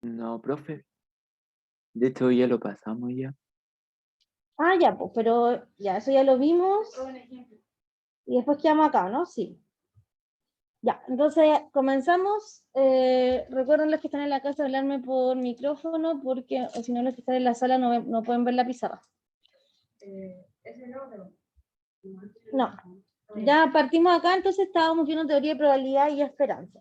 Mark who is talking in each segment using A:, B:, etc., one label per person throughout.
A: No, profe. De hecho, ya lo pasamos ya.
B: Ah, ya, pues, pero ya, eso ya lo vimos. Y después quedamos acá, ¿no? Sí. Ya, entonces comenzamos. Recuerden los que están en la casa hablarme por micrófono, porque o si no los que están en la sala no pueden ver la pizarra. No. Ya partimos acá, entonces estábamos viendo teoría de probabilidad y esperanza.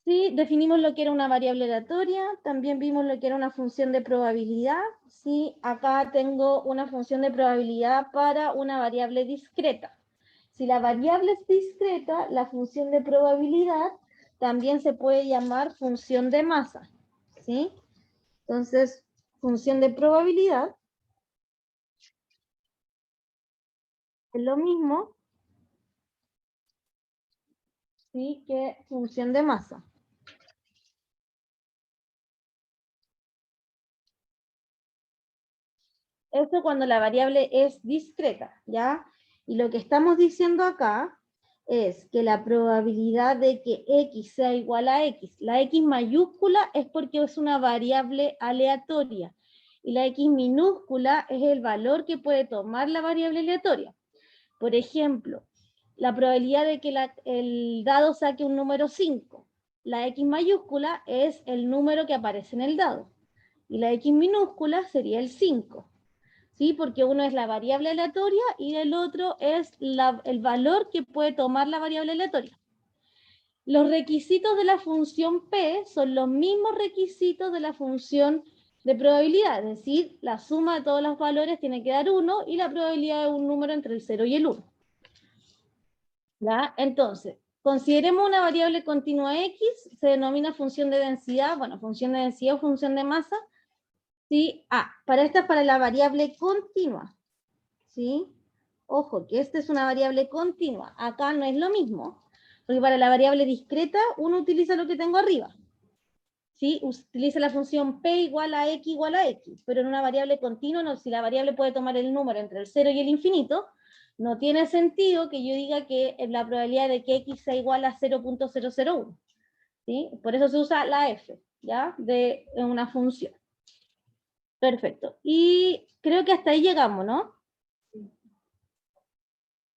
B: Sí, definimos lo que era una variable aleatoria, también vimos lo que era una función de probabilidad. Sí, acá tengo una función de probabilidad para una variable discreta. Si la variable es discreta, la función de probabilidad también se puede llamar función de masa. ¿Sí? Entonces, función de probabilidad es lo mismo, ¿sí?, que función de masa. Esto cuando la variable es discreta, ¿ya? Y lo que estamos diciendo acá es que la probabilidad de que x sea igual a x, la x mayúscula es porque es una variable aleatoria, y la x minúscula es el valor que puede tomar la variable aleatoria. Por ejemplo, la probabilidad de que el dado saque un número 5, la x mayúscula es el número que aparece en el dado, y la x minúscula sería el 5. ¿Sí? Porque uno es la variable aleatoria y el otro es el valor que puede tomar la variable aleatoria. Los requisitos de la función P son los mismos requisitos de la función de probabilidad, es decir, la suma de todos los valores tiene que dar 1 y la probabilidad de un número entre el 0 y el 1. ¿Ya? Entonces, consideremos una variable continua X, se denomina función de densidad, bueno, función de densidad o función de masa. ¿Sí? Para esta es para la variable continua. ¿Sí? Ojo, que esta es una variable continua. Acá no es lo mismo, porque para la variable discreta uno utiliza lo que tengo arriba. ¿Sí? Utiliza la función P igual a X, pero en una variable continua, no, si la variable puede tomar el número entre el 0 y el infinito, no tiene sentido que yo diga que la probabilidad de que X sea igual a 0.001. ¿Sí? Por eso se usa la F, ¿ya? De una función. Perfecto. Y creo que hasta ahí llegamos, ¿no?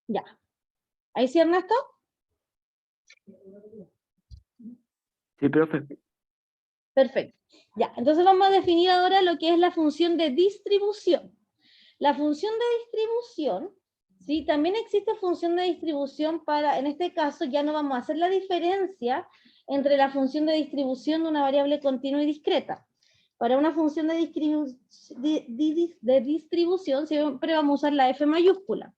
B: Ya. ¿Ahí sí, Ernesto?
A: Sí, profe.
B: Perfecto. Ya, entonces vamos a definir ahora lo que es la función de distribución. La función de distribución, ¿sí? También existe función de distribución para, en este caso ya no vamos a hacer la diferencia entre la función de distribución de una variable continua y discreta. Para una función de distribución siempre vamos a usar la f mayúscula.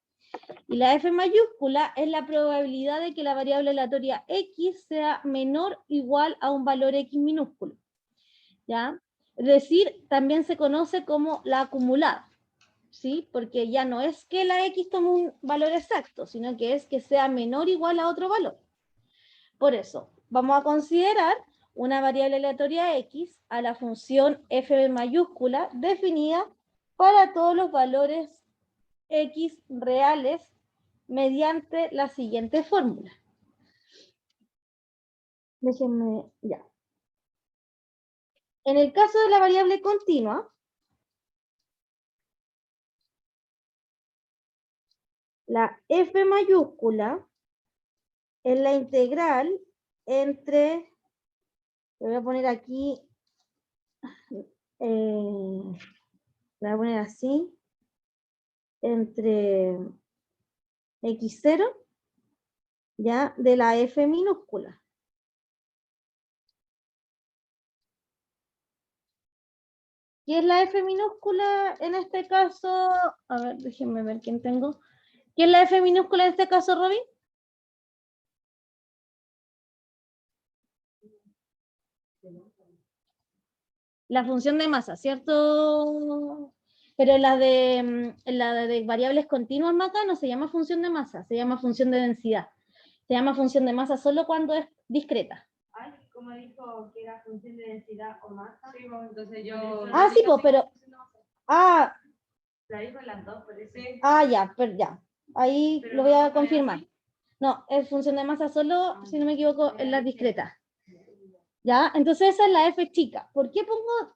B: Y la f mayúscula es la probabilidad de que la variable aleatoria x sea menor o igual a un valor x minúsculo. ¿Ya? Es decir, también se conoce como la acumulada. ¿Sí? Porque ya no es que la x tome un valor exacto, sino que es que sea menor o igual a otro valor. Por eso, vamos a considerar una variable aleatoria x a la función f mayúscula definida para todos los valores x reales mediante la siguiente fórmula. Déjenme, ya. En el caso de la variable continua, la f mayúscula es la integral entre, le voy a poner aquí, le voy a poner así, entre x0, ya, de la f minúscula. ¿Qué es la f minúscula en este caso? A ver, déjenme ver quién tengo. ¿Qué es la f minúscula en este caso, Robin? La función de masa, ¿cierto? Pero la de variables continuas, Maca, no se llama función de masa, se llama función de densidad. Se llama función de masa solo cuando es discreta.
C: Ay, como dijo que era función de densidad o masa. Sí, pues, entonces yo...
B: Sí, pues, pero...
C: La dijo en las dos, por eso.
B: Ya, pero ya. Ahí pero lo voy a confirmar. No, es función de masa solo, si no me equivoco, en las discretas. ¿Ya? Entonces esa es la f chica. ¿Por qué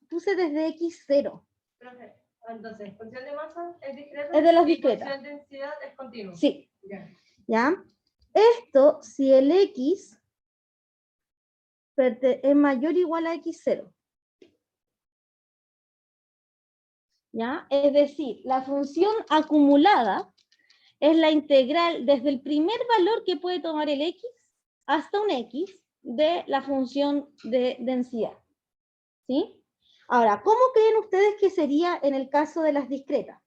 B: puse desde x0?
C: Profe, entonces, función de masa es discreta.
B: Es de las
C: y
B: discretas.
C: función de densidad es continua.
B: Sí.
C: Ya.
B: ¿Ya? Esto, si el x es mayor o igual a x0. ¿Ya? Es decir, la función acumulada es la integral desde el primer valor que puede tomar el x hasta un x de la función de densidad. ¿Sí? Ahora, ¿cómo creen ustedes que sería en el caso de las discretas?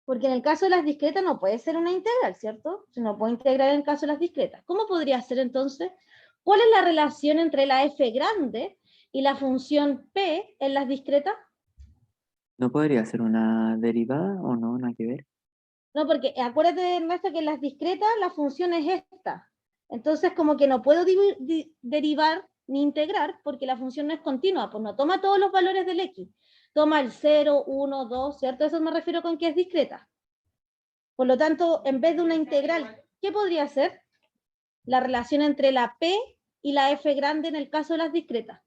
B: Porque en el caso de las discretas no puede ser una integral, ¿cierto? Se no puede integrar en el caso de las discretas. ¿Cómo podría ser entonces? ¿Cuál es la relación entre la f grande y la función p en las discretas?
A: ¿No podría ser una derivada o no? Nada que ver.
B: No, porque acuérdate, Ernesto, que en las discretas la función es esta. Entonces, como que no puedo derivar ni integrar porque la función no es continua, pues no toma todos los valores del x. Toma el 0, 1, 2, ¿cierto? Eso me refiero con que es discreta. Por lo tanto, en vez de una integral, ¿qué podría ser? La relación entre la p y la f grande en el caso de las discretas.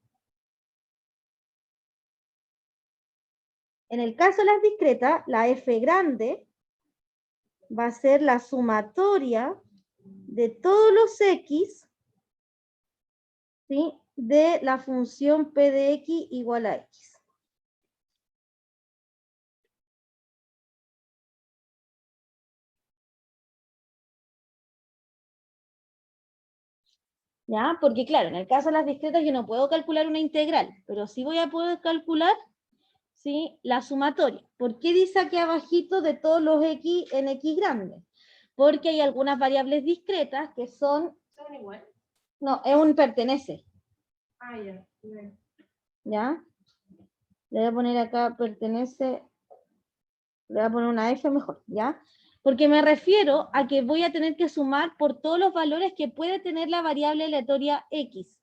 B: En el caso de las discretas, la f grande va a ser la sumatoria de todos los x, ¿sí?, de la función p de x igual a x. ¿Ya? Porque claro, en el caso de las discretas yo no puedo calcular una integral, pero sí voy a poder calcular, ¿sí?, la sumatoria. ¿Por qué dice aquí abajito de todos los x en x grande? Porque hay algunas variables discretas que son...
C: ¿Son igual?
B: No, es un pertenece.
C: Ah, ya. Bien.
B: ¿Ya? Le voy a poner acá pertenece, le voy a poner una F mejor, ¿ya? Porque me refiero a que voy a tener que sumar por todos los valores que puede tener la variable aleatoria X.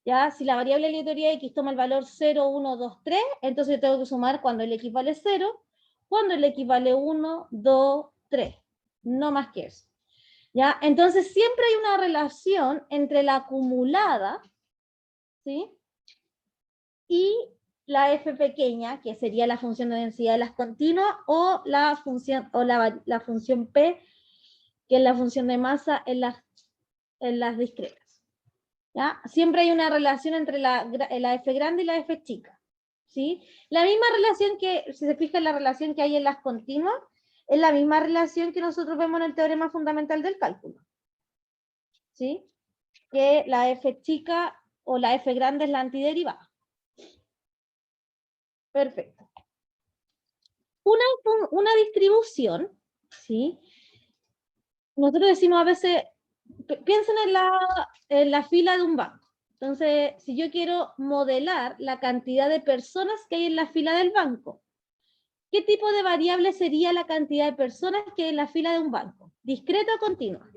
B: ¿Ya? Si la variable aleatoria X toma el valor 0, 1, 2, 3, entonces yo tengo que sumar cuando el X vale 0, cuando el X vale 1, 2, 3. No más que eso. ¿Ya? Entonces siempre hay una relación entre la acumulada, ¿sí?, y la f pequeña, que sería la función de densidad de las continuas, o la función, la función p, que es la función de masa en las discretas. ¿Ya? Siempre hay una relación entre la f grande y la f chica. ¿Sí? La misma relación que, si se fijan, la relación que hay en las continuas, es la misma relación que nosotros vemos en el teorema fundamental del cálculo. ¿Sí? Que la f chica o la f grande es la antiderivada. Perfecto. Una distribución, ¿sí? Nosotros decimos a veces, piensen en la fila de un banco. Entonces, si yo quiero modelar la cantidad de personas que hay en la fila del banco, ¿qué tipo de variable sería la cantidad de personas que hay en la fila de un banco? ¿Discreta o continua?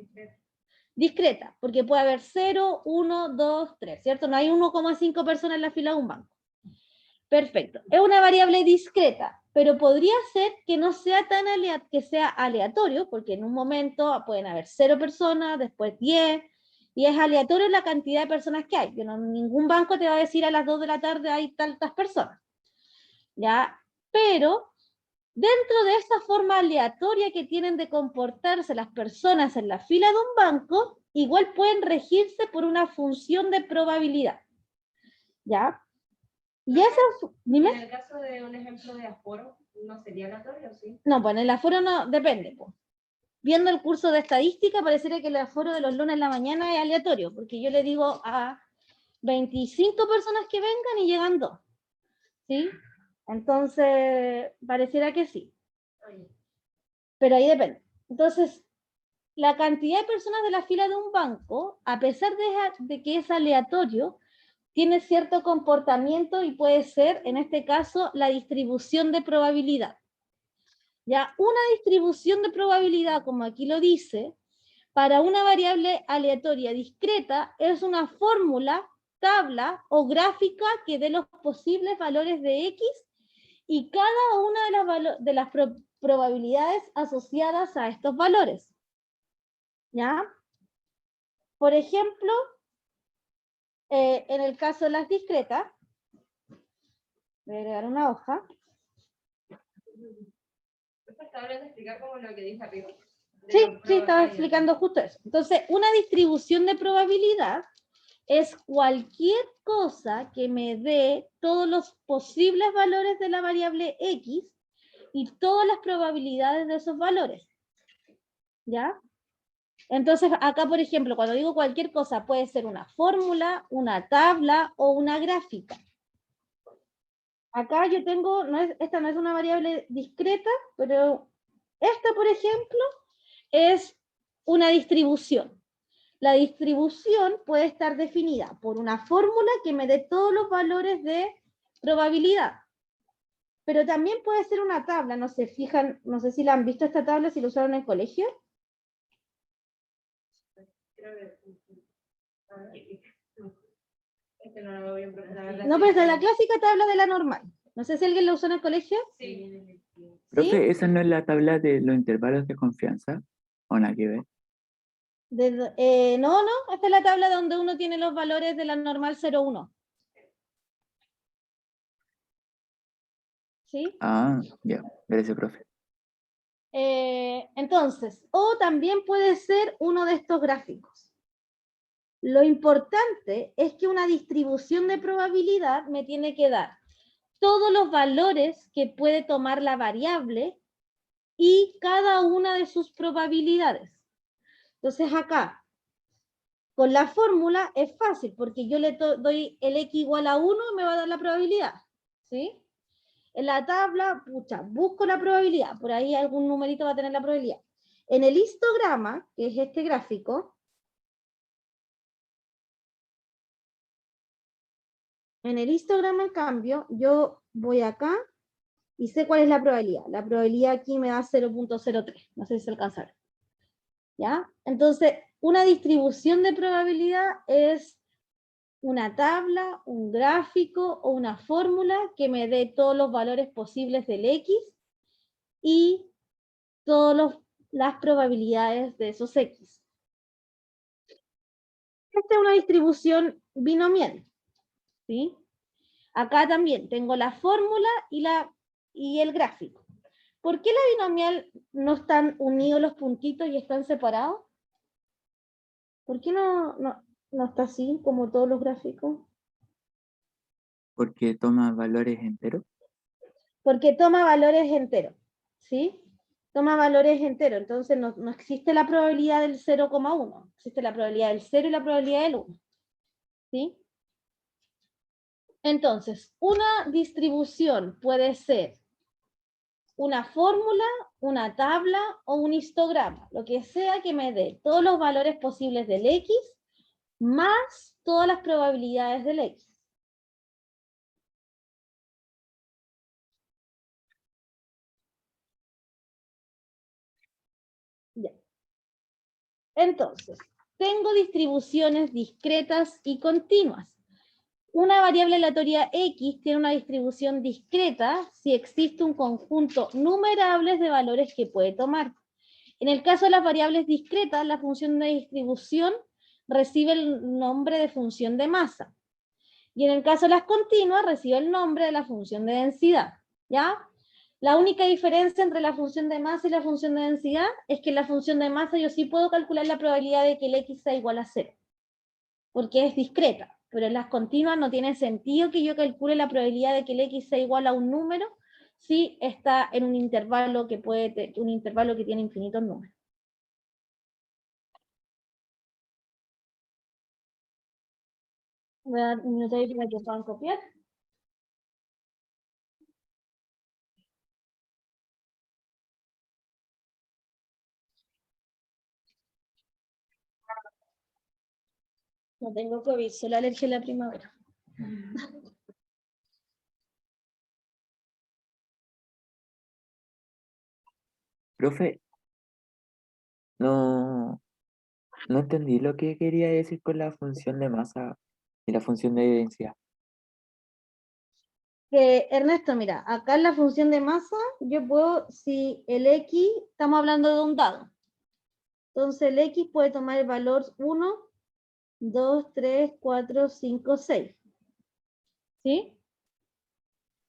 B: Discreta, porque puede haber 0, 1, 2, 3, ¿cierto? No hay 1,5 personas en la fila de un banco. Perfecto. Es una variable discreta, pero podría ser que no sea tan que sea aleatorio, porque en un momento pueden haber 0 personas, después 10, y es aleatorio la cantidad de personas que hay. Ningún banco te va a decir a las 2 de la tarde hay tantas personas. ¿Ya? Pero dentro de esa forma aleatoria que tienen de comportarse las personas en la fila de un banco, igual pueden regirse por una función de probabilidad. ¿Ya? Y eso, dime.
C: En el caso de un ejemplo de aforo, ¿no sería aleatorio, sí?
B: No, pues en el aforo no, depende. Pues. Viendo el curso de estadística, parecería que el aforo de los lunes en la mañana es aleatorio, porque yo le digo a 25 personas que vengan y llegan 2. ¿Sí? Entonces, pareciera que sí. Pero ahí depende. Entonces, la cantidad de personas de la fila de un banco, a pesar de que es aleatorio, tiene cierto comportamiento y puede ser, en este caso, la distribución de probabilidad. Ya, una distribución de probabilidad, como aquí lo dice, para una variable aleatoria discreta es una fórmula, tabla o gráfica que dé los posibles valores de X y cada una de las probabilidades asociadas a estos valores. ¿Ya? por ejemplo, en el caso de las discretas, voy a agregar una hoja.
C: Está hablando de explicar como lo que dije arriba.
B: Sí, estaba explicando justo eso. Entonces, una distribución de probabilidad es cualquier cosa que me dé todos los posibles valores de la variable X y todas las probabilidades de esos valores. ¿Ya? Entonces, acá, por ejemplo, cuando digo cualquier cosa, puede ser una fórmula, una tabla o una gráfica. Acá yo tengo, esta no es una variable discreta, pero esta, por ejemplo, es una distribución. La distribución puede estar definida por una fórmula que me dé todos los valores de probabilidad. Pero también puede ser una tabla, no se fijan, no sé si la han visto esta tabla, si la usaron en el colegio. No, pero es la clásica tabla de la normal. No sé si alguien la usó en el colegio.
C: Sí.
A: Profe, ¿esa no es la tabla de los intervalos de confianza? ¿O nada que ver?
B: No, esta es la tabla donde uno tiene los valores de la normal 0,1. ¿Sí?
A: Ah, ya, gracias, profe.
B: Entonces, o también puede ser uno de estos gráficos. Lo importante es que una distribución de probabilidad me tiene que dar todos los valores que puede tomar la variable y cada una de sus probabilidades. Entonces acá, con la fórmula es fácil, porque yo le doy el x igual a 1 y me va a dar la probabilidad. ¿Sí? En la tabla, pucha, busco la probabilidad, por ahí algún numerito va a tener la probabilidad. En el histograma, que es este gráfico, en el histograma, en cambio, yo voy acá y sé cuál es la probabilidad. La probabilidad aquí me da 0,03, no sé si se alcanza. ¿Ya? Entonces, una distribución de probabilidad es una tabla, un gráfico o una fórmula que me dé todos los valores posibles del X y todas las probabilidades de esos X. Esta es una distribución binomial. ¿Sí? Acá también tengo la fórmula y el gráfico. ¿Por qué la binomial no están unidos los puntitos y están separados? ¿Por qué no está así como todos los gráficos?
A: Porque toma valores enteros.
B: Porque toma valores enteros, ¿sí? Toma valores enteros, entonces no existe la probabilidad del 0,1, existe la probabilidad del 0 y la probabilidad del 1, ¿sí? Entonces, una distribución puede ser una fórmula, una tabla o un histograma, lo que sea que me dé todos los valores posibles del X más todas las probabilidades del X. Ya. Entonces, tengo distribuciones discretas y continuas. Una variable aleatoria X tiene una distribución discreta si existe un conjunto numerable de valores que puede tomar. En el caso de las variables discretas, la función de distribución recibe el nombre de función de masa. Y en el caso de las continuas, recibe el nombre de la función de densidad. ¿Ya? La única diferencia entre la función de masa y la función de densidad es que en la función de masa yo sí puedo calcular la probabilidad de que el X sea igual a 0, porque es discreta. Pero en las continuas no tiene sentido que yo calcule la probabilidad de que el X sea igual a un número si está en un intervalo que tiene infinitos números. Voy a dar un minuto ahí para que puedan copiar. No tengo COVID, solo alergia a la primavera.
A: Profe, no entendí lo que quería decir con la función de masa y la función de densidad.
B: Ernesto, mira, acá en la función de masa, yo puedo, si el X, estamos hablando de un dado. Entonces el X puede tomar el valor 1 2, 3, 4, 5, 6. ¿Sí?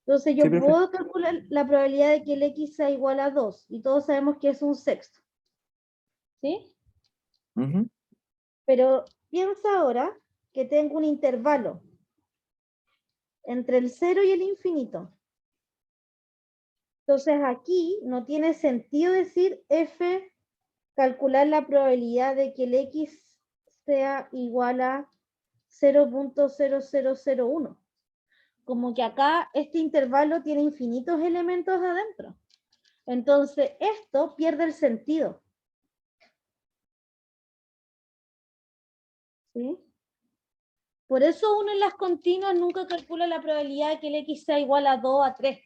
B: Entonces yo
A: Sí, profe.
B: puedo calcular la probabilidad de que el X sea igual a 2. Y todos sabemos que es un sexto. ¿Sí?
A: Ujú.
B: Pero piensa ahora que tengo un intervalo entre el 0 y el infinito. Entonces aquí no tiene sentido decir f, calcular la probabilidad de que el x sea igual a 0.0001. Como que acá este intervalo tiene infinitos elementos adentro. Entonces esto pierde el sentido. ¿Sí? Por eso uno en las continuas nunca calcula la probabilidad de que el x sea igual a 2 a 3,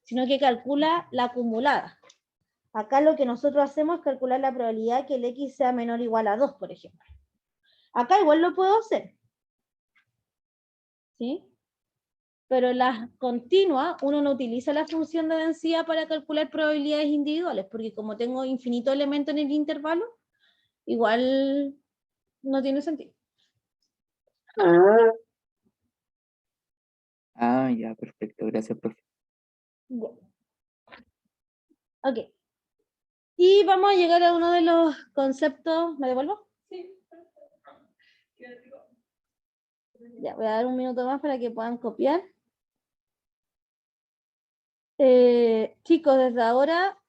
B: sino que calcula la acumulada. Acá lo que nosotros hacemos es calcular la probabilidad de que el x sea menor o igual a 2, por ejemplo. Acá igual lo puedo hacer. ¿Sí? Pero en las continuas uno no utiliza la función de densidad para calcular probabilidades individuales, porque como tengo infinitos elementos en el intervalo, igual no tiene sentido.
A: Ah, ya, perfecto. Gracias, profe.
B: Bueno. Ok. Y vamos a llegar a uno de los conceptos. ¿Me devuelvo?
C: Sí.
B: Ya, voy a dar un minuto más para que puedan copiar. Chicos, desde ahora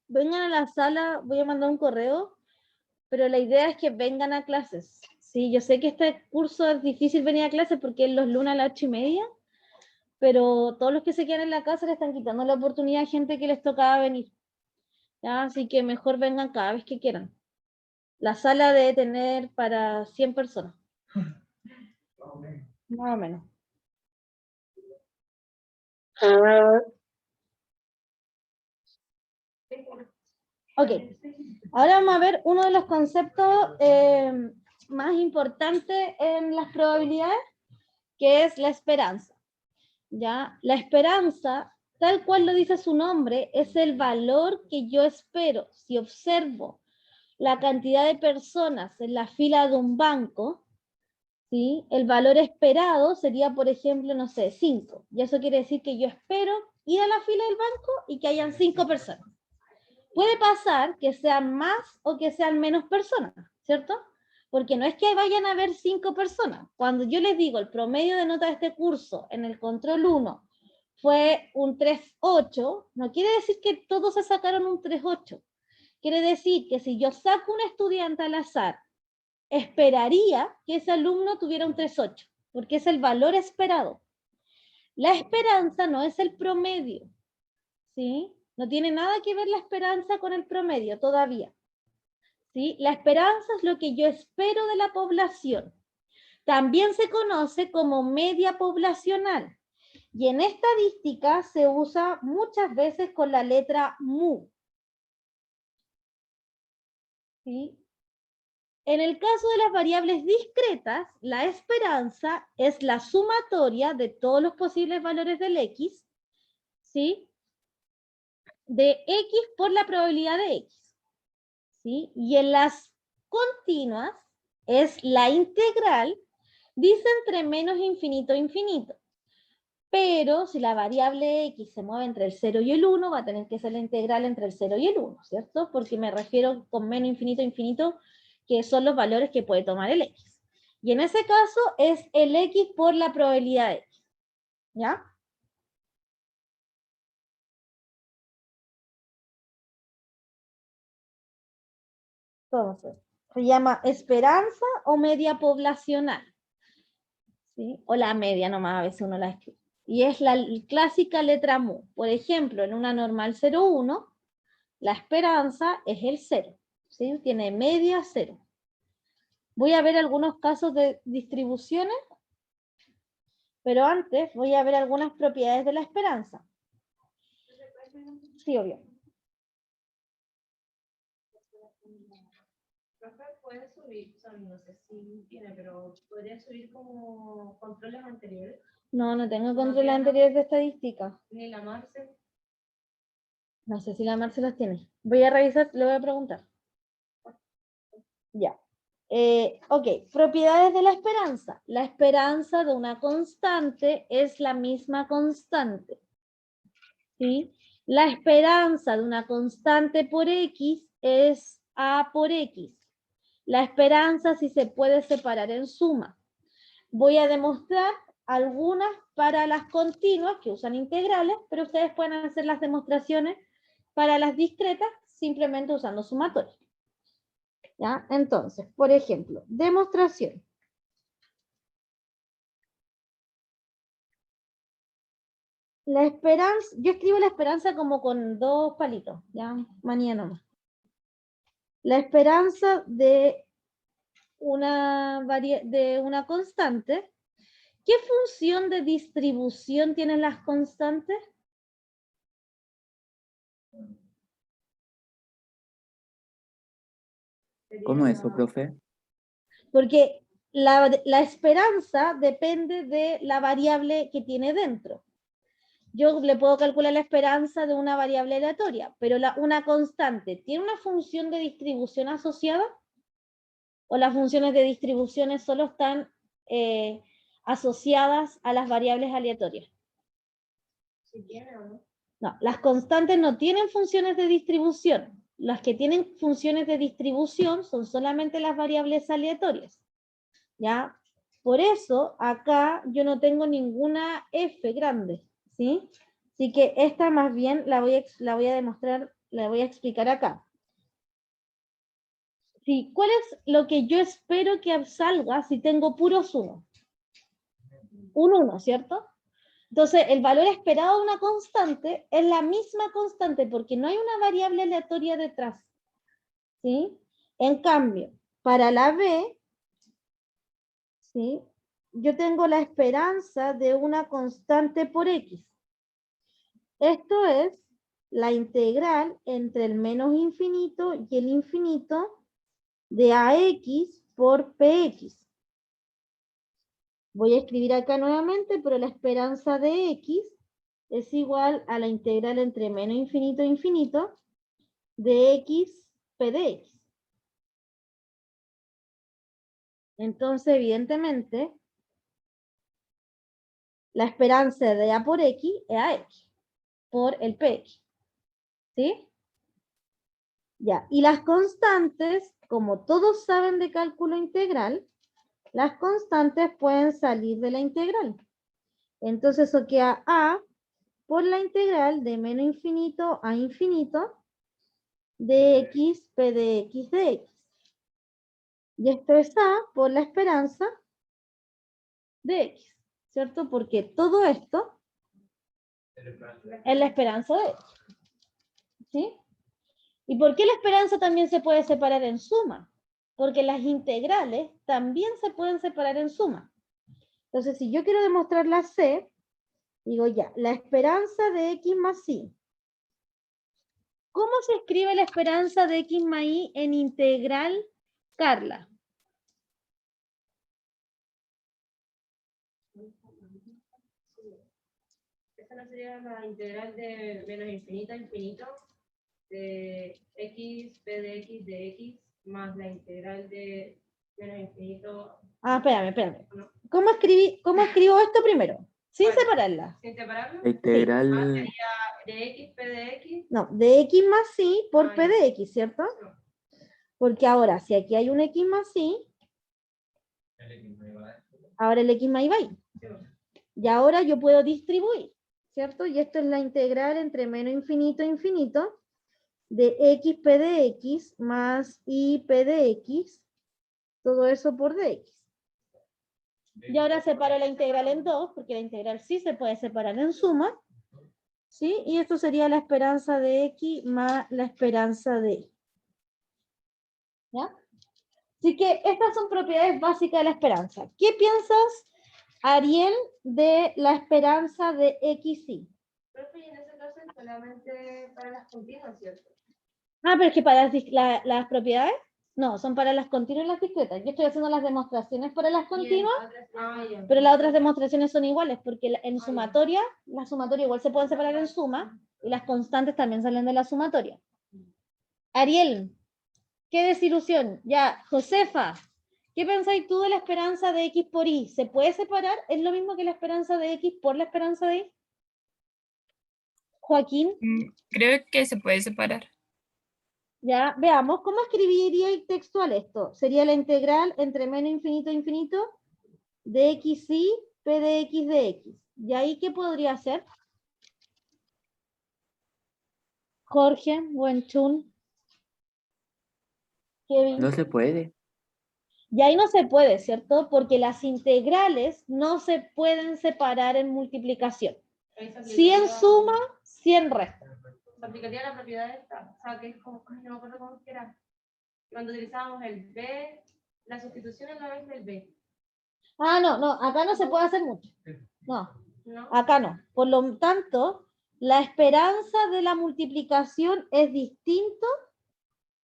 B: vengan a la sala, voy a mandar un correo, pero la idea es que vengan a clases. Sí, yo sé que este curso es difícil venir a clases porque es los lunes a las 8:30, pero todos los que se quedan en la casa le están quitando la oportunidad a gente que les tocaba venir. ¿Ya? Así que mejor vengan cada vez que quieran. La sala debe tener para 100 personas. Más o menos. Ok, ahora vamos a ver uno de los conceptos más importantes en las probabilidades, que es la esperanza. ¿Ya? La esperanza, tal cual lo dice su nombre, es el valor que yo espero. Si observo la cantidad de personas en la fila de un banco, ¿sí? El valor esperado sería, por ejemplo, no sé, 5. Y eso quiere decir que yo espero ir a la fila del banco y que hayan 5 personas. Puede pasar que sean más o que sean menos personas, ¿cierto? Porque no es que vayan a haber 5 personas. Cuando yo les digo el promedio de nota de este curso en el control 1 fue un 3.8, no quiere decir que todos se sacaron un 3.8. Quiere decir que si yo saco un estudiante al azar, esperaría que ese alumno tuviera un 3.8, porque es el valor esperado. La esperanza no es el promedio, ¿sí? No tiene nada que ver la esperanza con el promedio todavía. ¿Sí? La esperanza es lo que yo espero de la población. También se conoce como media poblacional. Y en estadística se usa muchas veces con la letra mu. ¿Sí? En el caso de las variables discretas, la esperanza es la sumatoria de todos los posibles valores del x, ¿sí? De x por la probabilidad de x. ¿Sí? Y en las continuas es la integral, dice entre menos infinito e infinito. Pero si la variable x se mueve entre el 0 y el 1, va a tener que ser la integral entre el 0 y el 1, ¿cierto? Porque me refiero con menos infinito e infinito, que son los valores que puede tomar el x. Y en ese caso es el x por la probabilidad de x. ¿Ya? Entonces, se llama esperanza o media poblacional. ¿Sí? O la media nomás, a veces uno la escribe. Y es la clásica letra mu. Por ejemplo, en una normal 0,1, la esperanza es el 0. ¿Sí? Tiene media 0. Voy a ver algunos casos de distribuciones, pero antes voy a ver algunas propiedades de la esperanza. Sí, obvio.
C: Puede subir, no sé si tiene, pero podría subir como controles anteriores.
B: No, no tengo control anterior de estadística.
C: Ni la Marce.
B: No sé si la Marce las tiene. Voy a revisar, le voy a preguntar. Ya. Ok, propiedades de la esperanza. La esperanza de una constante es la misma constante. ¿Sí? La esperanza de una constante por X es A por X. La esperanza sí se puede separar en suma. Voy a demostrar algunas para las continuas que usan integrales, pero ustedes pueden hacer las demostraciones para las discretas simplemente usando sumatorio. ¿Ya? Entonces, por ejemplo, demostración. La esperanza, yo escribo la esperanza como con 2 palitos, ya, manía nomás. La esperanza de una constante. ¿Qué función de distribución tienen las constantes?
A: ¿Cómo eso, profe?
B: Porque la esperanza depende de la variable que tiene dentro. Yo le puedo calcular la esperanza de una variable aleatoria, pero una constante, ¿tiene una función de distribución asociada? ¿O las funciones de distribuciones solo están asociadas a las variables aleatorias?
C: ¿Si tiene o no?
B: No, las constantes no tienen funciones de distribución. Las que tienen funciones de distribución son solamente las variables aleatorias. ¿Ya? Por eso acá yo no tengo ninguna f grande, ¿sí? Así que esta más bien la voy a demostrar, la voy a explicar acá. Sí, ¿cuál es lo que yo espero que salga si tengo puros 1? Un 1, ¿cierto? Entonces, el valor esperado de una constante es la misma constante porque no hay una variable aleatoria detrás, ¿sí? En cambio, para la b, ¿sí? Yo tengo la esperanza de una constante por x. Esto es la integral entre el menos infinito y el infinito de ax por px. Voy a escribir acá nuevamente, pero la esperanza de x es igual a la integral entre menos infinito e infinito de x p de x. Entonces, evidentemente, la esperanza de a por x es ax por el px. ¿Sí? Ya, y las constantes, como todos saben de cálculo integral, las constantes pueden salir de la integral. Entonces eso queda a por la integral de menos infinito a infinito de x p de x de x. Y esto es a por la esperanza de x, ¿cierto? Porque todo esto es la esperanza de x. ¿Sí? ¿Y por qué la esperanza también se puede separar en suma? Porque las integrales también se pueden separar en suma. Entonces, si yo quiero demostrar la C, digo ya, la esperanza de x más y. ¿Cómo se escribe la esperanza de x más y en integral, Carla?
C: Esa no sería la integral de menos infinito a infinito de x p de x más la integral de menos infinito.
B: Ah, espérame.
C: ¿No?
B: ¿Cómo escribo esto primero? Sin
C: Bueno,
B: separarla.
C: ¿sin separarlo?
A: La integral...
C: De x p de x.
B: No, de x más y por p
C: ya.
B: de x, ¿cierto?
C: No.
B: Porque ahora, si aquí hay un x más y, ahora el x más y va ahí.
C: Sí, bueno.
B: Y ahora yo puedo distribuir, ¿cierto? Y esto es la integral entre menos infinito e infinito de x p de x más y p de x, todo eso por dx. Y ahora separo la integral en dos, porque la integral sí se puede separar en suma, ¿sí? Y esto sería la esperanza de x más la esperanza de y. ¿Ya? Así que estas son propiedades básicas de la esperanza. ¿Qué piensas, Ariel, de la esperanza de XY?
C: Profe, y en ese caso es solamente para las continuas, ¿cierto?
B: Ah, pero es que para las propiedades, no, son para las continuas y las discretas. Yo estoy haciendo las demostraciones para las continuas, pero las otras demostraciones son iguales, porque en sumatoria, la sumatoria igual se pueden separar en suma, y las constantes también salen de la sumatoria. Ariel, qué desilusión. Ya, Josefa, ¿Qué pensáis tú de la esperanza de X por Y? ¿Se puede separar? ¿Es lo mismo que la esperanza de X por la esperanza de Y? Joaquín,
D: Creo que se puede separar.
B: ya veamos, ¿cómo escribiría el textual esto? Sería la integral entre menos infinito e infinito de XY, P de X de X. ¿Y ahí qué podría hacer? Jorge, Wenchun, Kevin.
A: No se puede.
B: Y ahí no se puede, ¿cierto? Porque las integrales no se pueden separar en multiplicación.
C: Ahí se
B: 100
C: aplicaría-
B: suma, 100 resta.
C: Se aplicaría la propiedad esta. O sea, que es como, ay, no me acuerdo cómo era. Cuando utilizábamos el B, la sustitución es la vez del B.
B: Ah, no, acá no se puede hacer mucho. No,
C: ¿No?
B: acá no. Por lo tanto, la esperanza de la multiplicación es distinto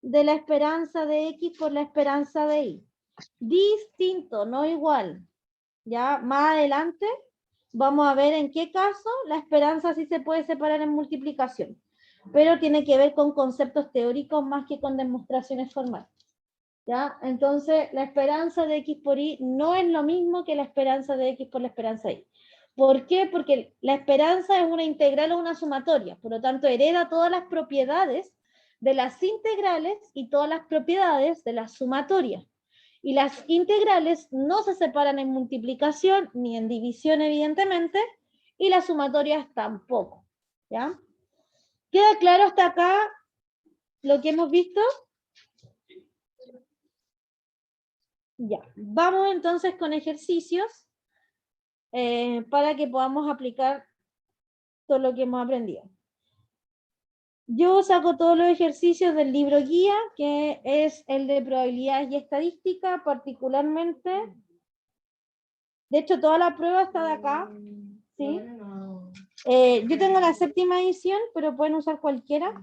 B: de la esperanza de X por la esperanza de Y. Distinto, no igual. Ya más adelante vamos a ver en qué caso la esperanza sí se puede separar en multiplicación, pero tiene que ver con conceptos teóricos más que con demostraciones formales. ¿Ya? Entonces, la esperanza de X por Y no es lo mismo que la esperanza de X por la esperanza de Y. ¿Por qué? Porque la esperanza es una integral o una sumatoria, por lo tanto, hereda todas las propiedades de las integrales y todas las propiedades de las sumatorias. Y las integrales no se separan en multiplicación ni en división, evidentemente, y las sumatorias tampoco. ¿Ya? ¿Queda claro hasta acá lo que hemos visto? Ya, vamos entonces con ejercicios para que podamos aplicar todo lo que hemos aprendido. Yo saco todos los ejercicios del libro guía, que es el de probabilidades y estadística, particularmente. De hecho, toda la prueba está de acá. ¿Sí?
C: No.
B: Yo tengo la 7ª edición, pero pueden usar cualquiera.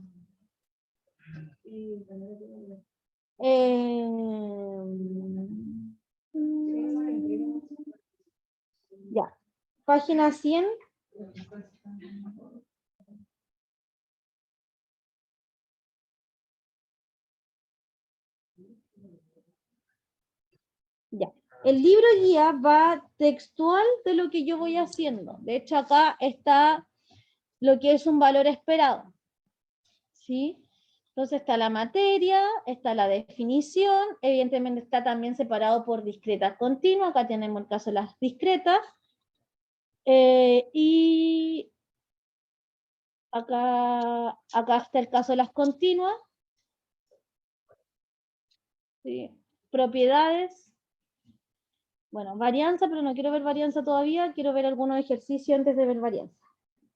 B: Ya, página 100. Ya. El libro guía va textual de lo que yo voy haciendo. De hecho, acá está lo que es un valor esperado. ¿Sí? Entonces está la materia, está la definición, evidentemente está también separado por discretas continuas, acá tenemos el caso de las discretas, y acá está el caso de las continuas, ¿sí? Propiedades, bueno, varianza, pero no quiero ver varianza todavía, quiero ver algunos ejercicios antes de ver varianza.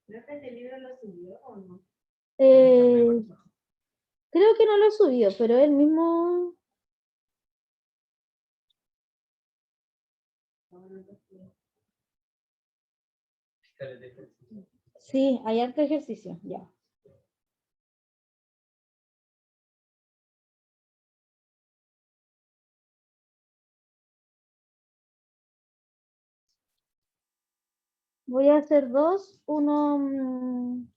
C: ¿Creo que este libro lo subió o no?
B: Creo que no lo he subido, pero él mismo... Sí, hay harto ejercicio, ya. Voy a hacer dos, uno...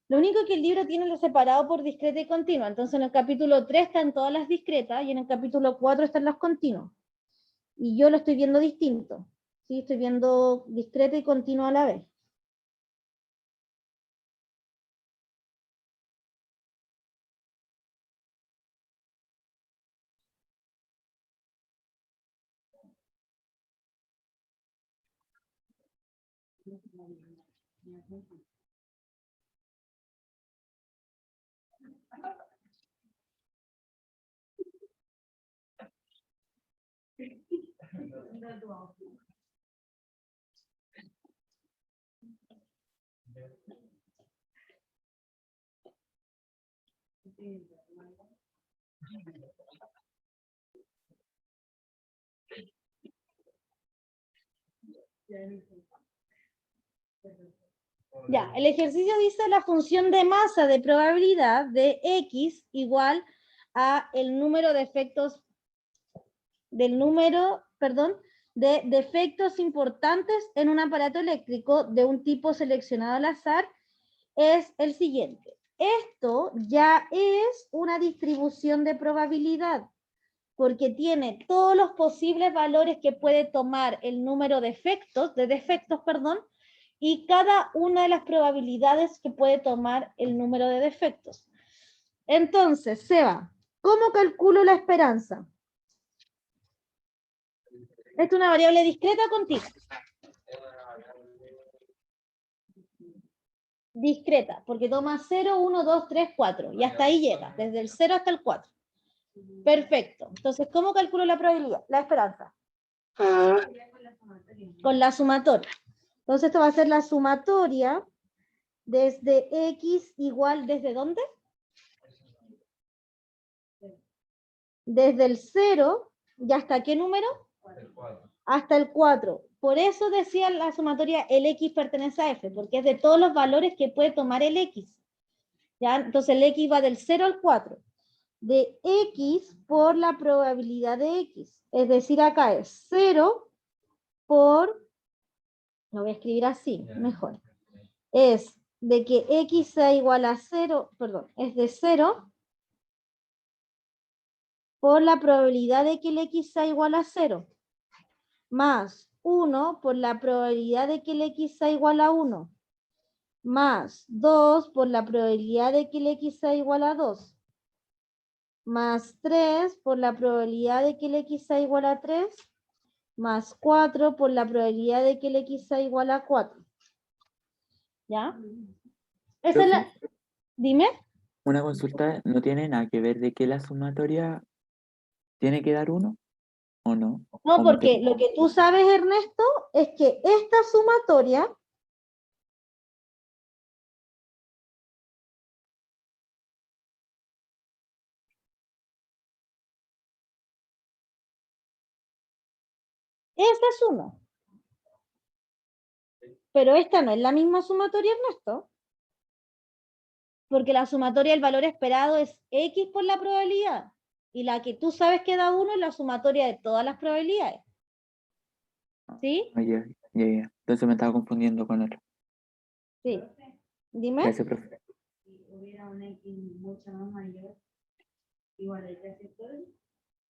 B: Lo único que el libro tiene lo separado por discreta y continua. Entonces en el capítulo 3 están todas las discretas y en el capítulo 4 están las continuas. Y yo lo estoy viendo distinto. ¿Sí? Estoy viendo discreta y continua a la vez. Ya, el ejercicio dice la función de masa de probabilidad de X igual a el número de efectos de defectos importantes en un aparato eléctrico de un tipo seleccionado al azar es el siguiente. Esto ya es una distribución de probabilidad, porque tiene todos los posibles valores que puede tomar el número de defectos, y cada una de las probabilidades que puede tomar el número de defectos. Entonces, Seba, ¿cómo calculo la esperanza? Esta es una variable discreta continua. Discreta, porque toma 0, 1, 2, 3, 4, y hasta ahí llega, desde el 0 hasta el 4. Perfecto. Entonces, ¿cómo calculo la probabilidad? La esperanza. Con la sumatoria. Entonces, esto va a ser la sumatoria desde X igual, ¿desde dónde? Desde el 0, ¿y hasta qué número? Hasta el 4. Por eso decía la sumatoria el X pertenece a F, porque es de todos los valores que puede tomar el X. ¿Ya? Entonces el X va del 0 al 4. De X por la probabilidad de X. Es decir, acá es 0 por, lo voy a escribir así, mejor. Es de que X sea igual a 0, perdón, es de 0 por la probabilidad de que el X sea igual a 0. Más 1 por la probabilidad de que el X sea igual a 1. Más 2 por la probabilidad de que el X sea igual a 2. Más 3 por la probabilidad de que el X sea igual a 3. Más 4 por la probabilidad de que el X sea igual a 4. ¿Ya? Esa es la... Dime.
A: Una consulta, ¿no tiene nada que ver de que la sumatoria tiene que dar 1 o no?
B: No,
A: ¿O
B: porque lo que tú sabes, Ernesto, es que esta sumatoria esta es 1. Pero esta no es la misma sumatoria, Ernesto. Porque la sumatoria del valor esperado es X por la probabilidad. Y la que tú sabes que da 1 es la sumatoria de todas las probabilidades. ¿Sí?
A: Ya. Entonces me estaba confundiendo con otro.
B: Sí. Dime.
A: Gracias, profe.
C: Si hubiera un X mucho más mayor, igual hay que aceptar.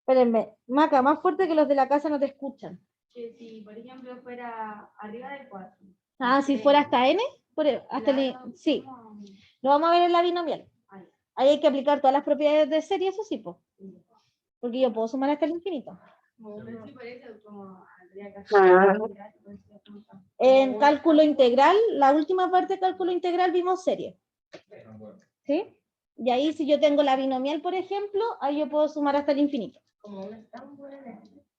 B: Espérenme. Maca, más fuerte que los de la casa no te escuchan.
C: Que si, por ejemplo, fuera arriba del 4.
B: Ah, si fuera hasta N, sí. Lo vamos a ver en la binomial. Ahí hay que aplicar todas las propiedades de serie, eso sí, porque yo puedo sumar hasta el infinito. En cálculo integral, la última parte de cálculo integral vimos serie. ¿Sí? Y ahí si yo tengo la binomial, por ejemplo, ahí yo puedo sumar hasta el infinito.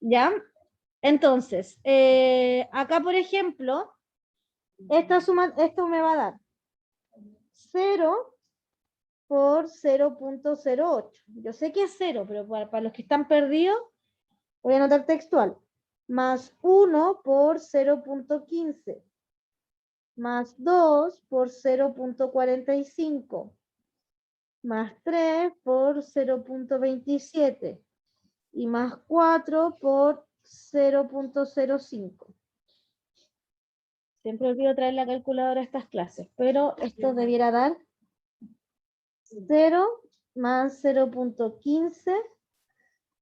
B: ¿Ya? Entonces, acá, por ejemplo, esto me va a dar 0 por 0.08. Yo sé que es 0, pero para los que están perdidos, voy a anotar textual. Más 1 por 0.15. Más 2 por 0.45. Más 3 por 0.27. Y más 4 por 0.05. Siempre olvido traer la calculadora a estas clases, pero esto debiera dar 0 más 0.15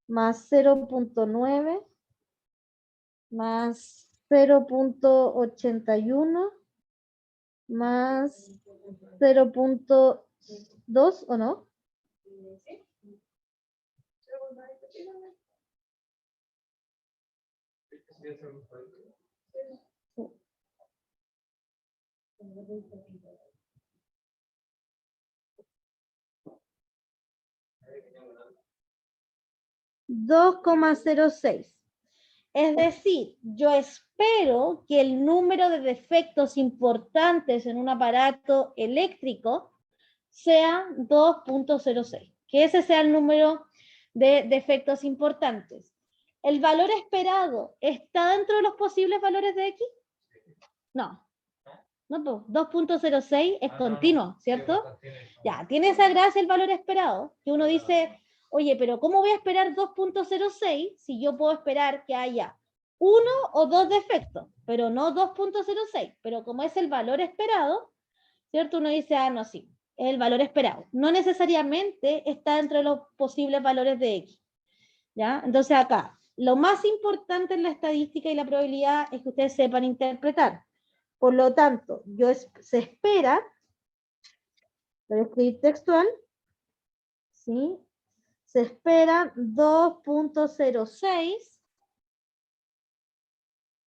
B: más 0.9 más 0.81 más 0.2, ¿o no? $2,06. Es decir, yo espero que el número de defectos importantes en un aparato eléctrico sea 2.06, que ese sea el número de defectos importantes. ¿El valor esperado está dentro de los posibles valores de X? No. No, pues, 2.06 es continuo, ¿cierto? Ya, tiene esa gracia el valor esperado, que uno dice, oye, pero ¿cómo voy a esperar 2.06 si yo puedo esperar que haya 1 o 2 defectos, pero no 2.06? Pero como es el valor esperado, ¿cierto? Uno dice, ah, no, sí, es el valor esperado. No necesariamente está entre los posibles valores de X, ¿ya? Entonces acá, lo más importante en la estadística y la probabilidad es que ustedes sepan interpretar. Por lo tanto, se espera, voy a escribir textual, ¿sí? Se espera 2.06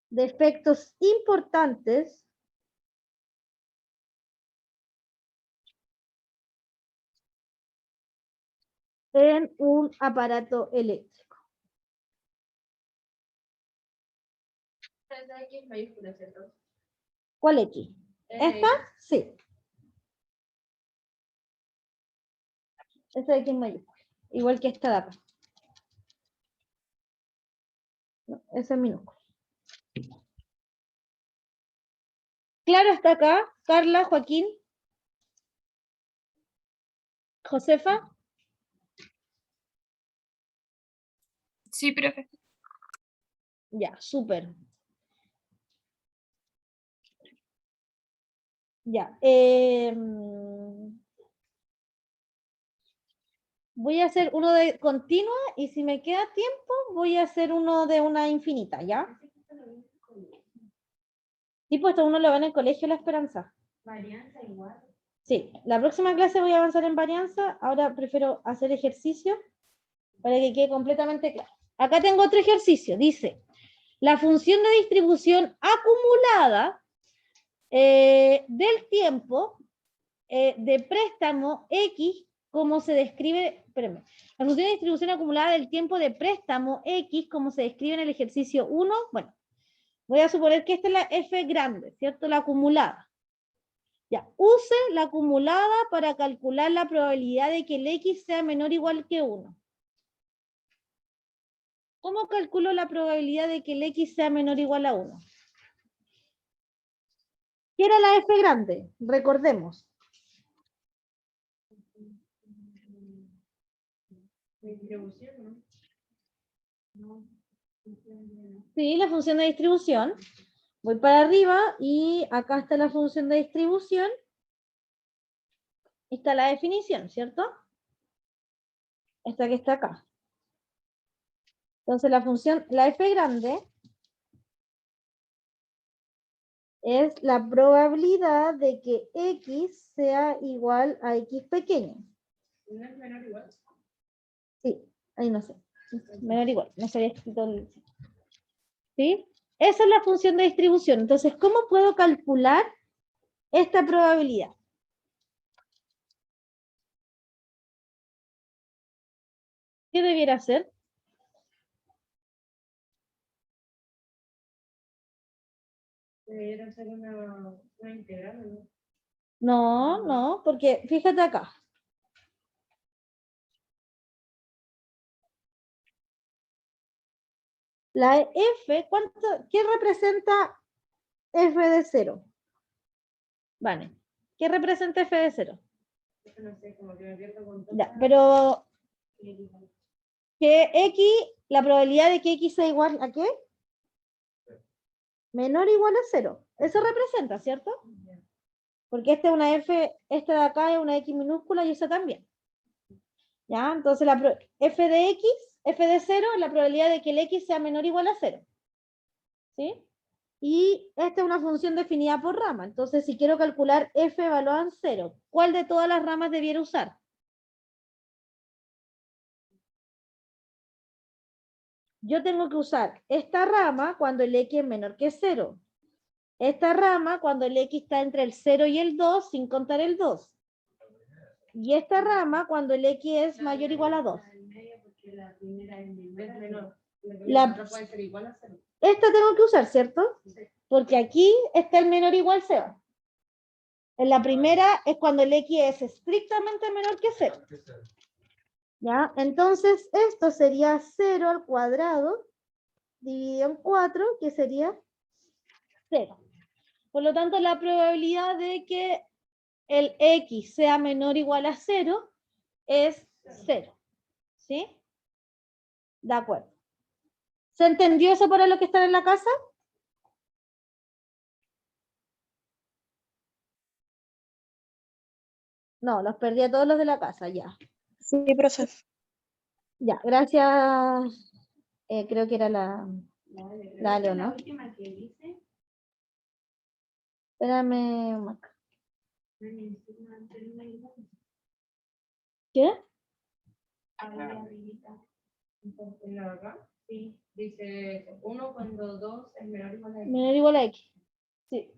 B: defectos importantes en un aparato eléctrico.
C: Esa X mayúscula, ¿cierto?
B: ¿Cuál X? ¿Esta? Sí. Esta de X mayúscula. Igual que esta de acá. No, esa es minúscula. Claro, está acá. Carla, Joaquín. Josefa.
D: Sí, profe.
B: Ya, súper. Ya. Voy a hacer uno de continua y si me queda tiempo voy a hacer uno de una infinita, ¿ya? Sí, pues esto uno lo ve en el colegio La Esperanza.
C: Varianza igual.
B: Sí, la próxima clase voy a avanzar en varianza. Ahora prefiero hacer ejercicio para que quede completamente claro. Acá tengo otro ejercicio. Dice, la función de distribución acumulada del tiempo de préstamo X, como se describe, espérame, la función de distribución acumulada del tiempo de préstamo X, como se describe en el ejercicio 1, bueno, voy a suponer que esta es la F grande, ¿cierto? La acumulada. Ya, use la acumulada para calcular la probabilidad de que el X sea menor o igual que 1. ¿Cómo calculo la probabilidad de que el X sea menor o igual a 1? ¿Qué era la F grande? Recordemos.
C: Distribución, ¿no?
B: Sí, la función de distribución. Voy para arriba y acá está la función de distribución. Está la definición, ¿cierto? Esta que está acá. Entonces la función, la F grande, es la probabilidad de que X sea igual a X pequeño.
C: ¿No es menor o igual?
B: Sí, ahí no sé. Menor o igual, no se había escrito el... ¿Sí? Esa es la función de distribución. Entonces, ¿cómo puedo calcular esta probabilidad? ¿Qué debiera hacer?
C: Debería ser una integral, ¿no?
B: No, no, porque fíjate acá. La F, ¿qué representa F de 0? Vale. ¿Qué representa F de 0?
C: Eso no sé, como que me pierdo con todo.
B: Ya, pero que X, la probabilidad de que X sea igual a ¿qué? Menor o igual a 0. Eso representa, ¿cierto? Porque esta es una F, esta de acá es una X minúscula y esa también. ¿Ya? Entonces la F de X, F de 0 es la probabilidad de que el X sea menor o igual a 0. ¿Sí? Y esta es una función definida por rama. Entonces, si quiero calcular F evaluada en 0, ¿cuál de todas las ramas debiera usar? Yo tengo que usar esta rama cuando el X es menor que 0. Esta rama cuando el X está entre el 0 y el 2, sin contar el 2. Y esta rama cuando el X es mayor o igual a 2.
C: La primera es menor.
B: La
C: otra puede ser igual a 0.
B: Esta tengo que usar, ¿cierto? Porque aquí está el menor igual 0. En la primera es cuando el X es estrictamente menor que 0. ¿Ya? Entonces, esto sería 0 al cuadrado dividido en 4, que sería 0. Por lo tanto, la probabilidad de que el X sea menor o igual a 0 es 0. ¿Sí? De acuerdo. ¿Se entendió eso para los que están en la casa? No, los perdí a todos los de la casa, ya.
E: Sí, profe.
B: Ya, gracias. Creo que era la Leo, ¿no?
C: última que dice,
B: Espérame, Maca. ¿Qué?
C: en la verdad, sí, dice 1 cuando 2 es menor o igual a X.
B: Menor o igual a X. Sí.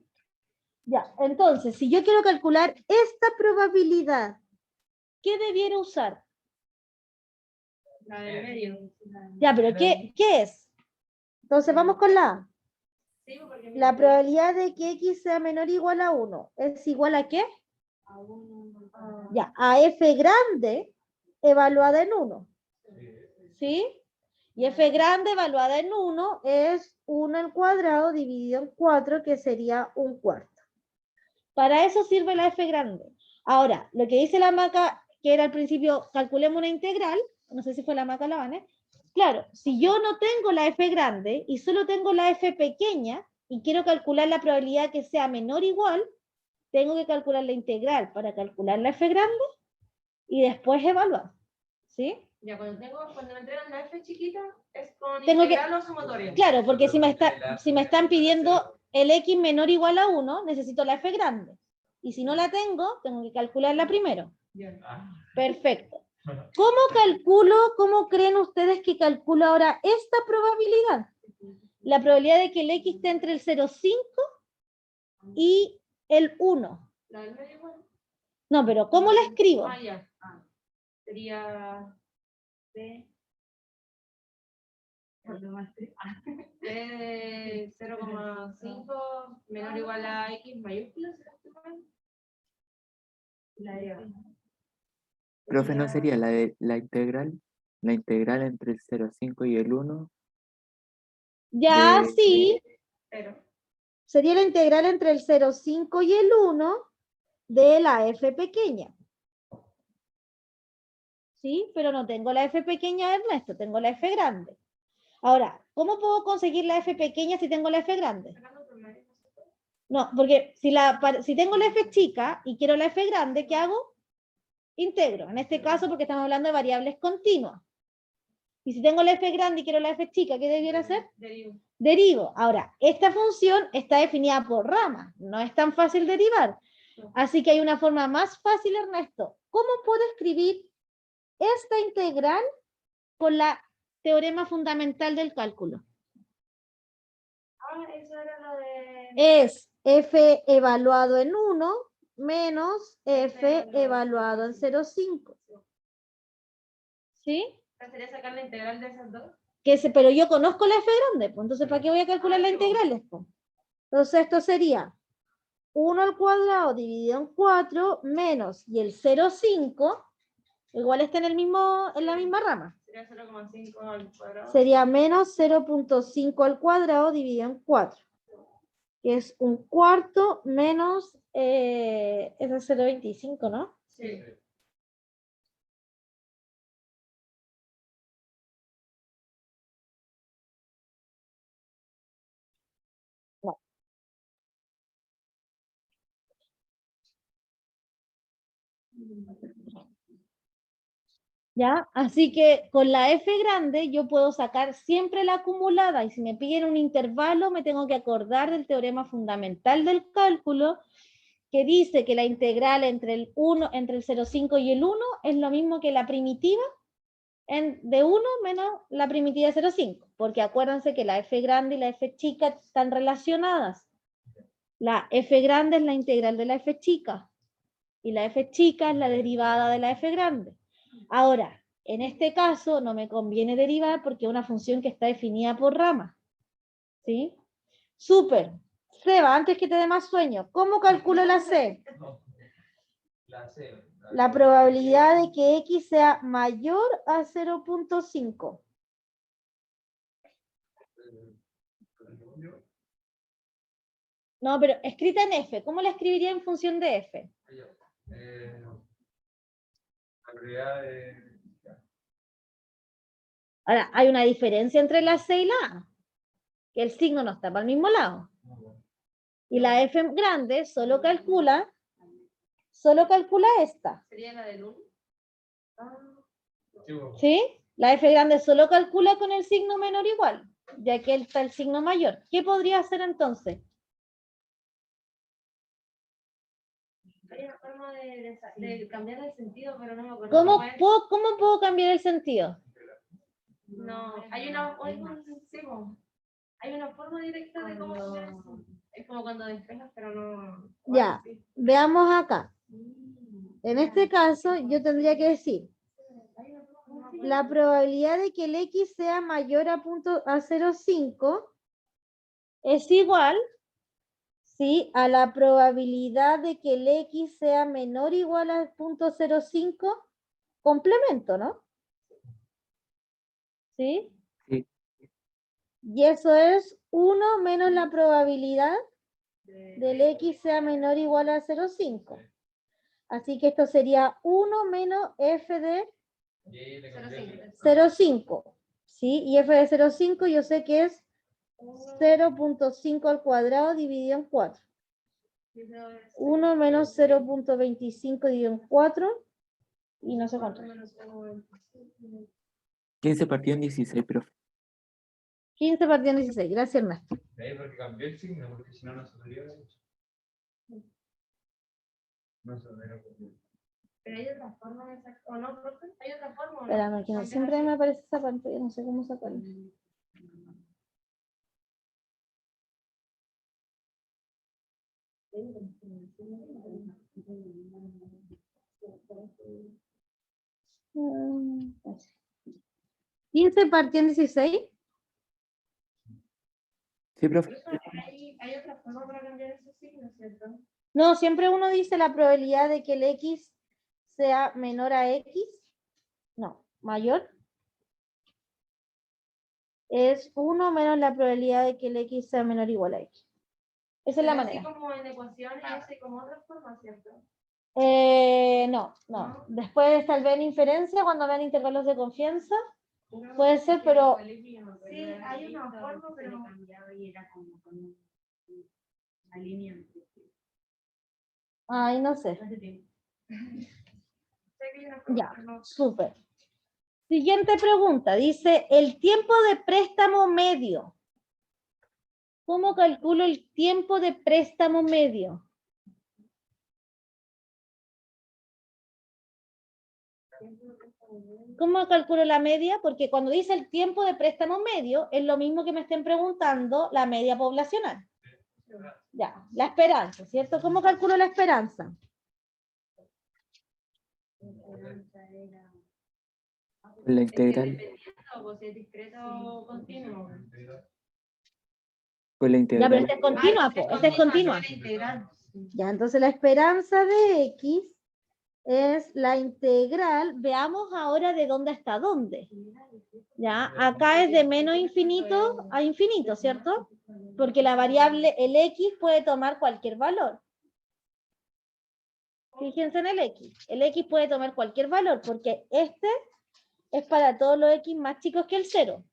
B: Ya, entonces, si yo quiero calcular esta probabilidad, ¿qué debiera usar?
C: La del medio.
B: Ya, pero ¿qué es? Entonces vamos con la A.
C: Sí, porque
B: La probabilidad de que X sea menor o igual a 1 es igual a ¿qué?
C: a 1,
B: Ya, a F grande evaluada en 1. ¿Sí? Y F grande evaluada en 1 es 1 al cuadrado dividido en 4, que sería un cuarto. Para eso sirve la F grande. Ahora, lo que dice la Maca, que era al principio, calculemos una integral, no sé si fue la Maca o la Vane. Claro, si yo no tengo la F grande y solo tengo la F pequeña y quiero calcular la probabilidad que sea menor o igual, tengo que calcular la integral para calcular la F grande y después evaluar. ¿Sí?
C: ya cuando me entregan la F chiquita, es con
B: Tengo
C: integral o sumatoria.
B: Claro, porque si me están pidiendo el X menor o igual a 1, necesito la F grande. Y si no la tengo que calcularla primero.
C: Ya.
B: Perfecto. ¿Cómo creen ustedes que calculo ahora esta probabilidad? La probabilidad de que el X esté entre el 0,5 y el 1.
C: La del medio igual.
B: No, pero ¿cómo la escribo?
C: Ah, ya. Sería B. De 0,5 menor o igual a X mayúscula. La de
A: Profe, ¿no sería la integral? La integral entre el 0,5 y el 1
B: Ya,
A: de...
B: sí.
C: Pero
B: Sería la integral entre el 0,5 y el 1 de la F pequeña. ¿Sí? Pero no tengo la F pequeña de Ernesto, tengo la F grande. Ahora, ¿cómo puedo conseguir la F pequeña si tengo la F grande? No, porque si tengo la F chica y quiero la F grande, ¿qué hago? Integro. En este caso, porque estamos hablando de variables continuas. Y si tengo la F grande y quiero la F chica, ¿qué debiera hacer?
C: derivo.
B: Derivo. Ahora, esta función está definida por ramas. No es tan fácil derivar. Así que hay una forma más fácil, Ernesto. ¿Cómo puedo escribir esta integral con la teorema fundamental del cálculo?
C: Ah, eso era lo de...
B: Es f evaluado en 1 menos f evaluado en 0,5. ¿Sí?
C: Sería sacar la integral de esas dos.
B: Pero yo conozco la f grande, pues, entonces ¿para qué voy a calcular la integral? Pues? Entonces esto sería 1 al cuadrado dividido en 4 menos, y el 0,5 igual está en la misma rama.
C: Sería 0,5 al cuadrado.
B: Sería menos 0,5 al cuadrado dividido en 4. Que es un cuarto menos, ese es 0,25, ¿no?
C: Sí.
B: No. ¿Ya? Así que con la F grande yo puedo sacar siempre la acumulada, y si me piden un intervalo me tengo que acordar del teorema fundamental del cálculo, que dice que la integral entre el 0,5 y el 1 es lo mismo que la primitiva de 1 menos la primitiva de 0,5, porque acuérdense que la F grande y la F chica están relacionadas. La F grande es la integral de la F chica, y la F chica es la derivada de la F grande. Ahora, en este caso no me conviene derivar porque es una función que está definida por rama. ¿Sí? Súper. Seba, antes que te dé más sueño, ¿cómo calculo la C? La probabilidad de que X sea mayor a 0,5. No, pero escrita en F. ¿Cómo la escribiría en función de F?
E: La probabilidad de...
B: Ahora, hay una diferencia entre la C y la A, que el signo no está para el mismo lado. Y la F grande solo calcula esta.
C: ¿Sería la del 1?
B: ¿Sí? La F grande solo calcula con el signo menor igual, ya que está el signo mayor. ¿Qué podría hacer entonces?
C: Hay una forma de cambiar el sentido, pero no me acuerdo.
B: ¿Cómo
C: es.
B: puedo cambiar el sentido?
C: No, hay una forma directa de cómo cambiar eso. Es como cuando despejas, pero no.
B: Ya, veamos acá. En este caso, yo tendría que decir, la probabilidad de que el X sea mayor a 0,5 es igual, ¿sí?, a la probabilidad de que el X sea menor o igual a 0,05 complemento, ¿no? ¿Sí?
A: Sí.
B: Y eso es 1 menos la probabilidad del X sea menor o igual a 0,5. Así que esto sería 1 menos F de 0,5. ¿Sí? Y F de 0,5 yo sé que es 0,5 al cuadrado dividido en 4. 1 menos 0,25 dividido en 4. Y no sé cuánto.
A: 15 partido en 16, profe.
B: 15 partido en 16. Gracias, Ernesto.
E: De ahí porque cambió el signo, porque si no, no se podría haber hecho. No se hubiera podido.
C: Pero hay otra forma de sacar. ¿O no, profe? ¿Hay otra forma? ¿O no?
B: Espérame, que no, siempre me aparece esa pantalla, no sé cómo sacarla. Mm, 15 partido en 16.
A: Sí, profe.
C: Hay otra forma para cambiar esos signos, ¿cierto?
B: No, siempre uno dice la probabilidad de que el X sea menor a X. No, mayor. Es 1 menos la probabilidad de que el X sea menor o igual a X. Esa es la
C: Pero
B: manera.
C: así como en ecuaciones, así como otras formas, ¿cierto?
B: No. Después está el ver inferencia, cuando vean intervalos de confianza. Puede ser, pero...
C: Sí, hay una forma, pero cambiaba y era como con una línea.
B: Ay, no sé. Ya, súper. Siguiente pregunta. Dice, el tiempo de préstamo medio. ¿Cómo calculo el tiempo de préstamo medio? ¿Cómo calculo la media? Porque cuando dice el tiempo de préstamo medio, es lo mismo que me estén preguntando la media poblacional. Ya, la esperanza, ¿cierto? ¿Cómo calculo la esperanza?
A: La integral.
C: O si es discreto o continuo.
A: Con la
B: Ya, pero
A: integral.
B: esta es continua, po, esta es continua. Ya, entonces la esperanza de X es la integral. Veamos ahora de dónde hasta dónde. Ya, acá es de menos infinito a infinito, ¿cierto? Porque la variable, el X puede tomar cualquier valor. Fíjense en el X. El X puede tomar cualquier valor porque este es para todos los X más chicos que el 0.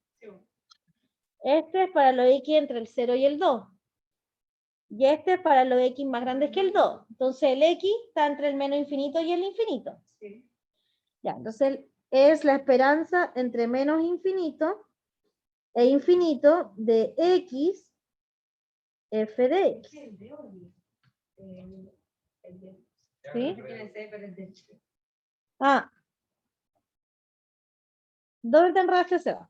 B: Este es para los X entre el 0 y el 2. Y este es para los X más grandes que el 2. Entonces el X está entre el menos infinito y el infinito.
C: Sí.
B: Ya, entonces es la esperanza entre menos infinito e infinito de X, f de X. ¿Sí? Ah. ¿Dónde te enredaste, Seba?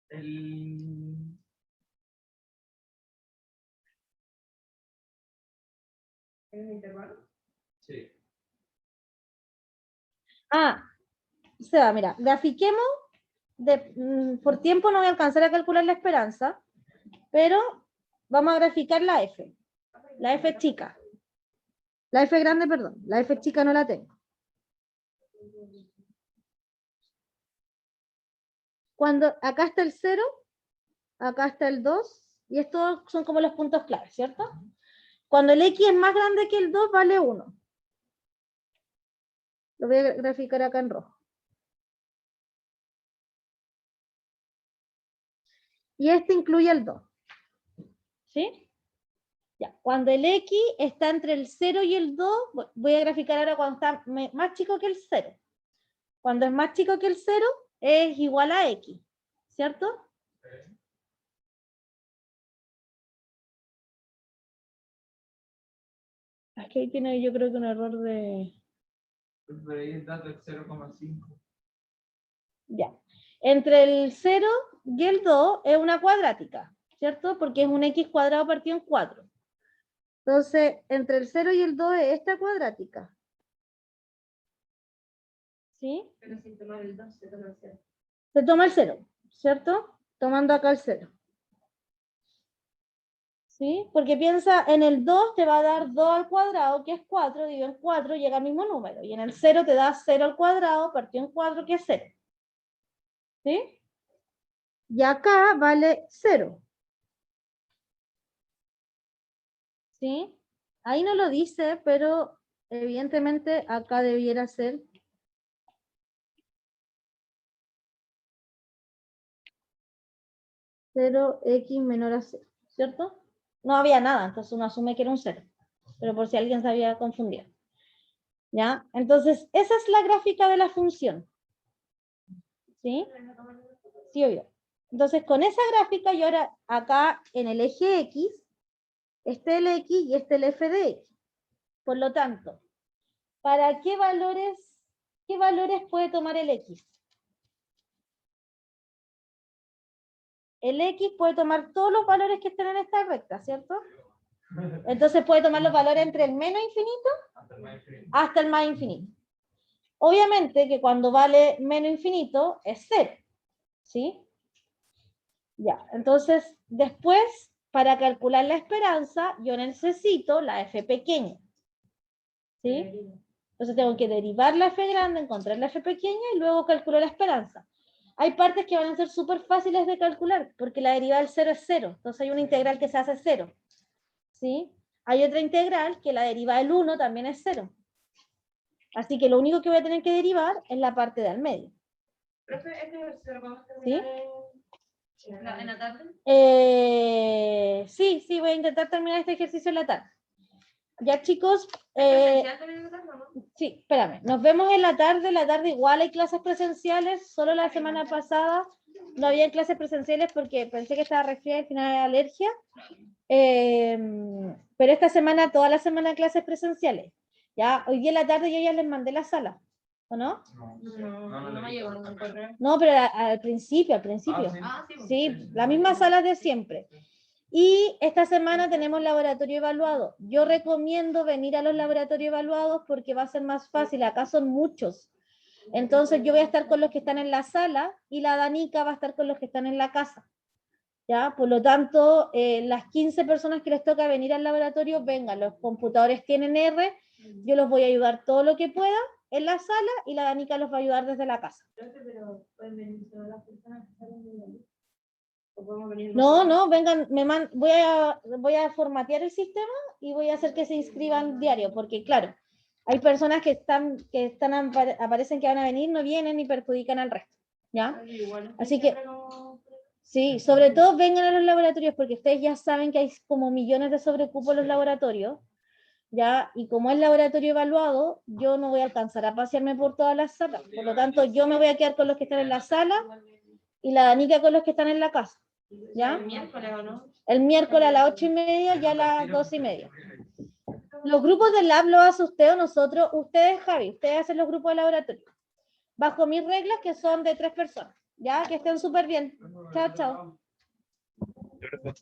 E: El...
C: ¿En el intervalo?
E: Sí.
B: Ah, Seba, mira, grafiquemos. Por tiempo no voy a alcanzar a calcular la esperanza, pero vamos a graficar la F. La F chica. La F grande, perdón. La F chica no la tengo. Cuando acá está el 0, acá está el 2, y estos son como los puntos clave, ¿cierto? Cuando el X es más grande que el 2, vale 1. Lo voy a graficar acá en rojo. Y este incluye el 2. ¿Sí? Ya. Cuando el X está entre el 0 y el 2, voy a graficar ahora cuando está más chico que el 0. Cuando es más chico que el 0, es igual a X, ¿cierto? Es que ahí tiene, yo creo que un error de...
E: Por ahí el dato es 0,5.
B: Ya. Entre el 0 y el 2 es una cuadrática, ¿cierto? Porque es un X cuadrado partido en 4. Entonces, entre el 0 y el 2 es esta cuadrática. ¿Sí?
C: Pero sin tomar el 2, se toma el 0.
B: Se toma el 0, ¿cierto? Tomando acá el 0. ¿Sí? Porque piensa, en el 2 te va a dar 2 al cuadrado, que es 4, dividido en 4, llega al mismo número. Y en el 0 te da 0 al cuadrado, partido en 4, que es 0. ¿Sí? Y acá vale 0. ¿Sí? Ahí no lo dice, pero evidentemente acá debiera ser 0x menor a 0, ¿cierto? No había nada, entonces uno asume que era un 0, pero por si alguien se había confundido. ¿Ya? Entonces, esa es la gráfica de la función. ¿Sí? Sí, obvio. Entonces, con esa gráfica, yo ahora acá en el eje X, este el X y este el f de X. Por lo tanto, ¿para qué valores puede tomar el X? El X puede tomar todos los valores que estén en esta recta, ¿cierto? Entonces puede tomar los valores entre el menos infinito hasta el más infinito. Obviamente que cuando vale menos infinito es 0, ¿sí? Ya, entonces después, para calcular la esperanza, yo necesito la f pequeña, ¿sí? Entonces tengo que derivar la f grande, encontrar la f pequeña y luego calculo la esperanza. Hay partes que van a ser súper fáciles de calcular, porque la derivada del 0 es 0, entonces hay una integral que se hace 0, ¿sí? Hay otra integral que la derivada del 1 también es 0. Así que lo único que voy a tener que derivar es la parte de al medio.
C: Profe, este ejercicio lo podemos terminar en la tarde.
B: Sí, voy a intentar terminar este ejercicio en la tarde. Ya, chicos,
C: ¿Presencial también en la tarde, no?
B: sí, espérame, nos vemos en la tarde igual hay clases presenciales, solo la semana pasada no había clases presenciales porque pensé que estaba resfriada y al final era alergia, pero esta semana, toda la semana clases presenciales. Ya, hoy día en la tarde yo ya les mandé la sala, ¿o no?
C: No me llegó ningún correo.
B: No, pero al principio.
E: sí.
B: Sí, la misma sala de siempre. Y esta semana tenemos laboratorio evaluado. Yo recomiendo venir a los laboratorios evaluados porque va a ser más fácil. Acá son muchos. Entonces yo voy a estar con los que están en la sala y la Danica va a estar con los que están en la casa. ¿Ya? Por lo tanto, las 15 personas que les toca venir al laboratorio, vengan. Los computadores tienen R. Yo los voy a ayudar todo lo que pueda en la sala y la Danica los va a ayudar desde la casa.
C: Pero pueden venir todas las personas que salen de la luz. ¿O podemos venir
B: No,
C: nosotros?
B: vengan, voy a formatear el sistema y voy a hacer que se inscriban diario, porque claro, hay personas que aparecen que van a venir, no vienen y perjudican al resto, ¿ya?
C: Igual,
B: Así que,
C: siempre no-
B: sí, sobre todo vengan a los laboratorios, porque ustedes ya saben que hay como millones de sobrecupos en los laboratorios, ¿ya? Y como es laboratorio evaluado, yo no voy a alcanzar a pasearme por todas las salas, por lo tanto, yo me voy a quedar con los que están en la sala y la Danica con los que están en la casa. ¿Ya?
C: El miércoles, ¿o no?
B: El miércoles a las 8:30 y a las 2:30. Los grupos del lab lo hace usted o nosotros. Ustedes, Javi, ustedes hacen los grupos de laboratorio. Bajo mis reglas, que son de 3 personas. Ya, que estén súper bien. Chao, chao.